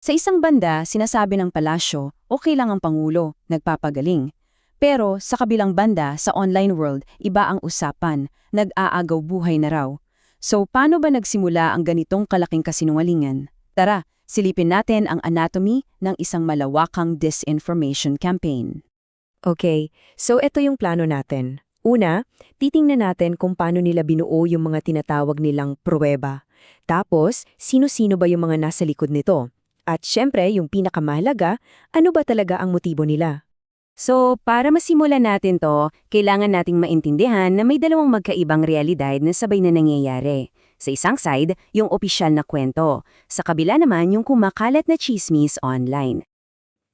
Sa isang banda, sinasabi ng palasyo, okay lang ang Pangulo, nagpapagaling. Pero sa kabilang banda, sa online world, iba ang usapan, nag-aagaw buhay na raw. So paano ba nagsimula ang ganitong kalaking kasinungalingan? Tara, silipin natin ang anatomy ng isang malawakang disinformation campaign. Okay, so ito yung plano natin. Una, titingnan natin kung paano nila binuo yung mga tinatawag nilang pruweba. Tapos, sino-sino ba yung mga nasa likod nito? At syempre, yung pinakamahalaga, ano ba talaga ang motibo nila? So, para masimulan natin to, kailangan nating maintindihan na may dalawang magkaibang realidad na sabay na nangyayari. Sa isang side, yung opisyal na kwento. Sa kabila naman, yung kumakalat na chismis online.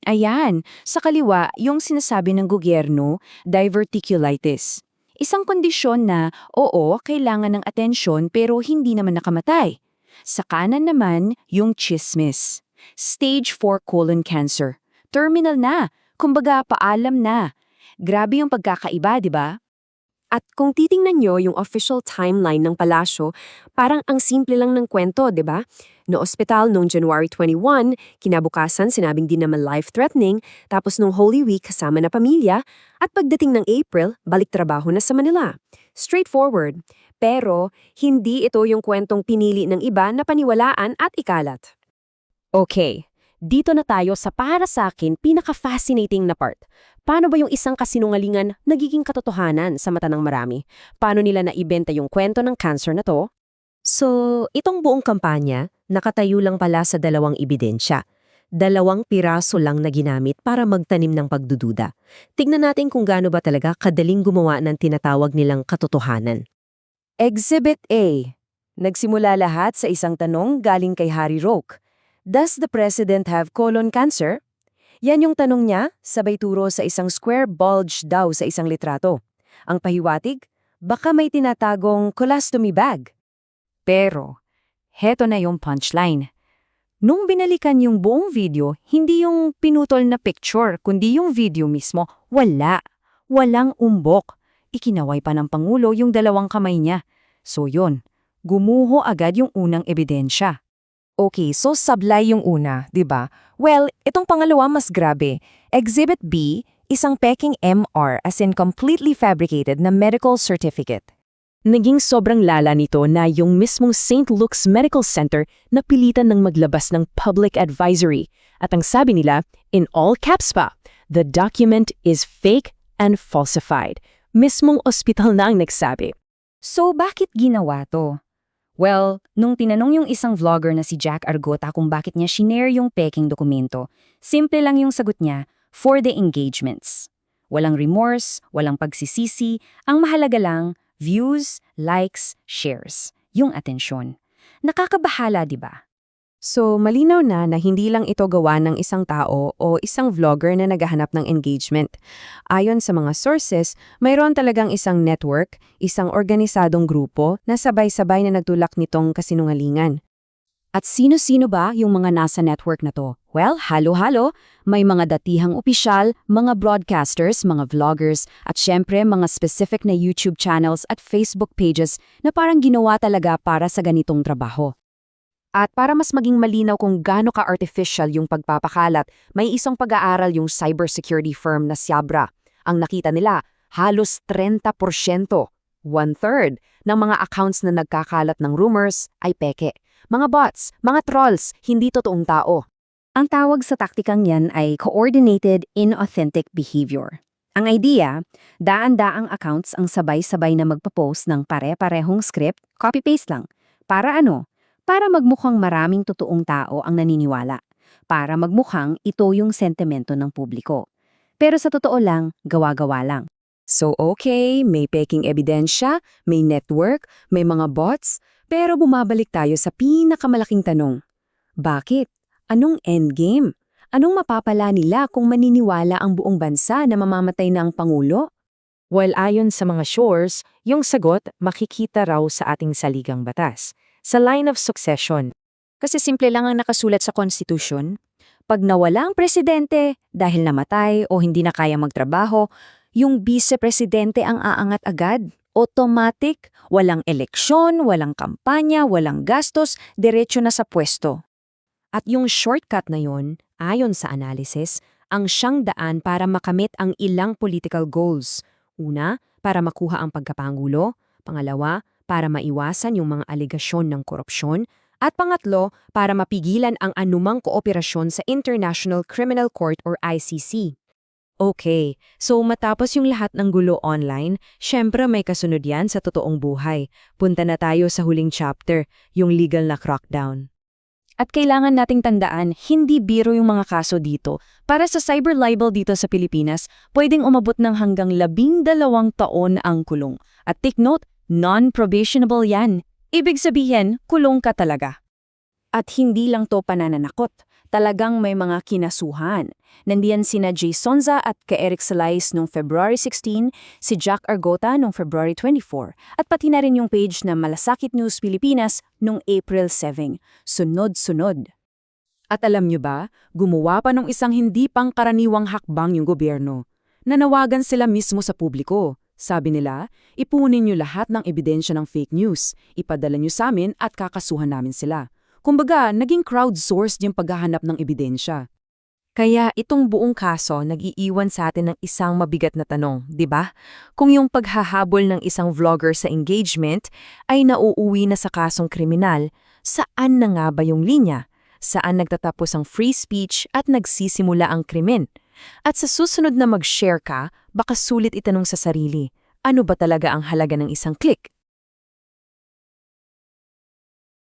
Ayan, sa kaliwa, yung sinasabi ng gobyerno, diverticulitis. Isang kondisyon na, oo, kailangan ng atensyon pero hindi naman nakamatay. Sa kanan naman, yung chismis. Stage 4 colon cancer. Terminal na. Kumbaga, paalam na. Grabe yung pagkakaiba, di ba? At kung titingnan nyo yung official timeline ng palasyo, parang ang simple lang ng kwento, di ba? No ospital noong January 21, kinabukasan sinabing din naman life-threatening, tapos nung Holy Week kasama na pamilya, at pagdating ng April, balik trabaho na sa Manila. Straightforward. Pero, hindi ito yung kwentong pinili ng iba na paniwalaan at ikalat. Okay, dito na tayo sa para sa akin pinaka-fascinating na part. Paano ba yung isang kasinungalingan nagiging katotohanan sa mata ng marami? Paano nila naibenta yung kwento ng cancer na to? So, itong buong kampanya, nakatayo lang pala sa dalawang ebidensya. 2 piraso lang na ginamit para magtanim ng pagdududa. Tignan natin kung gaano ba talaga kadaling gumawa ng tinatawag nilang katotohanan. Exhibit A. Nagsimula lahat sa isang tanong galing kay Harry Roque. Does the president have colon cancer? Yan yung tanong niya, sabay turo sa isang square bulge daw sa isang litrato. Ang pahiwatig, baka may tinatagong colostomy bag. Pero, heto na yung punchline. Nung binalikan yung buong video, hindi yung pinutol na picture, kundi yung video mismo, wala. Walang umbok. Ikinaway pa ng Pangulo yung 2 kamay niya. So yun, gumuho agad yung unang ebidensya. Okay, so sablay yung una, di ba? Well, itong pangalawa mas grabe. Exhibit B, isang peking MR as in completely fabricated na medical certificate. Naging sobrang lala nito na yung mismong St. Luke's Medical Center na pilitan ng maglabas ng public advisory. At ang sabi nila, in all caps pa, the document is fake and falsified. Mismong ospital na ang nagsabi. So bakit ginawa to? Well, nung tinanong yung isang vlogger na si Jack Argota kung bakit niya shinare yung peking dokumento, simple lang yung sagot niya, for the engagements. Walang remorse, walang pagsisisi, ang mahalaga lang, views, likes, shares, yung atensyon. Nakakabahala, di ba? So, malinaw na hindi lang ito gawa ng isang tao o isang vlogger na naghahanap ng engagement. Ayon sa mga sources, mayroon talagang isang network, isang organisadong grupo na sabay-sabay na nagtulak nitong kasinungalingan. At sino-sino ba yung mga nasa network na to? Well, halo-halo. May mga datihang opisyal, mga broadcasters, mga vloggers, at syempre mga specific na YouTube channels at Facebook pages na parang ginawa talaga para sa ganitong trabaho. At para mas maging malinaw kung gaano ka-artificial yung pagpapakalat, may isang pag-aaral yung cybersecurity firm na Syabra. Ang nakita nila, halos 30%, 1/3 ng mga accounts na nagkakalat ng rumors ay peke. Mga bots, mga trolls, hindi totoong tao. Ang tawag sa taktikang yan ay coordinated inauthentic behavior. Ang idea, daan-daang accounts ang sabay-sabay na magpapost ng pare-parehong script, copy-paste lang. Para ano? Para magmukhang maraming totoong tao ang naniniwala. Para magmukhang ito yung sentimento ng publiko. Pero sa totoo lang, gawa-gawa lang. So okay, may peking ebidensya, may network, may mga bots, pero bumabalik tayo sa pinakamalaking tanong. Bakit? Anong endgame? Anong mapapala nila kung maniniwala ang buong bansa na mamamatay na ang Pangulo? Well, ayon sa mga source, yung sagot makikita raw sa ating saligang batas, sa line of succession. Kasi simple lang ang nakasulat sa Constitution. Pag nawala ang presidente dahil namatay o hindi na kaya magtrabaho, yung vice-presidente ang aangat agad. Automatic, walang eleksyon, walang kampanya, walang gastos, diretso na sa pwesto. At yung shortcut na yon, ayon sa analysis, ang siyang daan para makamit ang ilang political goals. Una, para makuha ang pagkapangulo. Pangalawa, para maiwasan yung mga aligasyon ng korupsyon. At pangatlo, para mapigilan ang anumang kooperasyon sa International Criminal Court or ICC. Okay, so matapos yung lahat ng gulo online, syempre may kasunod yan sa totoong buhay. Punta na tayo sa huling chapter, yung legal na crackdown. At kailangan nating tandaan, hindi biro yung mga kaso dito. Para sa cyber libel dito sa Pilipinas, pwedeng umabot ng hanggang 12 taon ang kulong. At take note, non-probationable yan. Ibig sabihin, kulong ka talaga. At hindi lang to pananakot, talagang may mga kinasuhan. Nandiyan sina Jay Sonza at kay Eric Salais noong February 16, si Jack Argota noong February 24, at pati na rin yung page na Malasakit News Pilipinas noong April 7. Sunod-sunod. At alam nyo ba, gumawa pa ng isang hindi pangkaraniwang hakbang yung gobyerno. Nanawagan sila mismo sa publiko. Sabi nila, ipunin nyo lahat ng ebidensya ng fake news, ipadala nyo sa amin at kakasuhan namin sila. Kumbaga, naging crowdsourced yung paghahanap ng ebidensya. Kaya itong buong kaso nag-iiwan sa atin ng isang mabigat na tanong, di ba? Kung yung paghahabol ng isang vlogger sa engagement ay nauuwi na sa kasong kriminal, saan na nga ba yung linya? Saan nagtatapos ang free speech at nagsisimula ang krimen? At sa susunod na mag-share ka, baka sulit itanong sa sarili, ano ba talaga ang halaga ng isang click?